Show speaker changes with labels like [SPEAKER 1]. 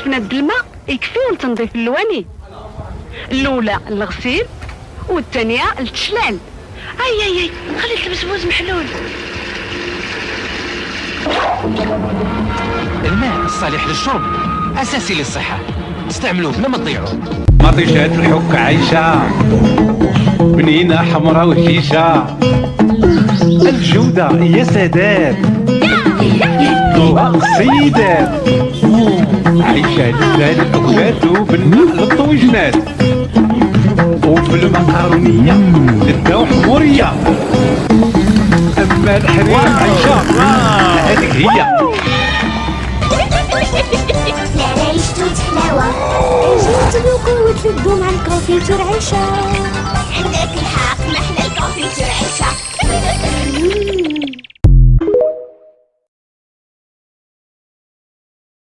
[SPEAKER 1] كيفنا الماء يكفي لتنظيف اللواني. الاولى الغسيل والثانيه التشلال. اي خليت البسبوس محلول.
[SPEAKER 2] الماء الصالح للشرب اساسي للصحه، استعملوه بلا ما تضيعوه.
[SPEAKER 3] مطيشات الحك عايشة، بنينة حمراء وهشيشة، الجودة يا سادات، الضوء سيدات، عايشة لسان الأولاد وبالنقل الطويجنات، وفي المقارونية للدو حمورية، أما الحريم عايشة هذيك هي.
[SPEAKER 4] عيشتو تحلاوة، جيت بقوة الدوم عن الكونفيتور عيشة. عندك الحق محلى الكونفيتور عيشة.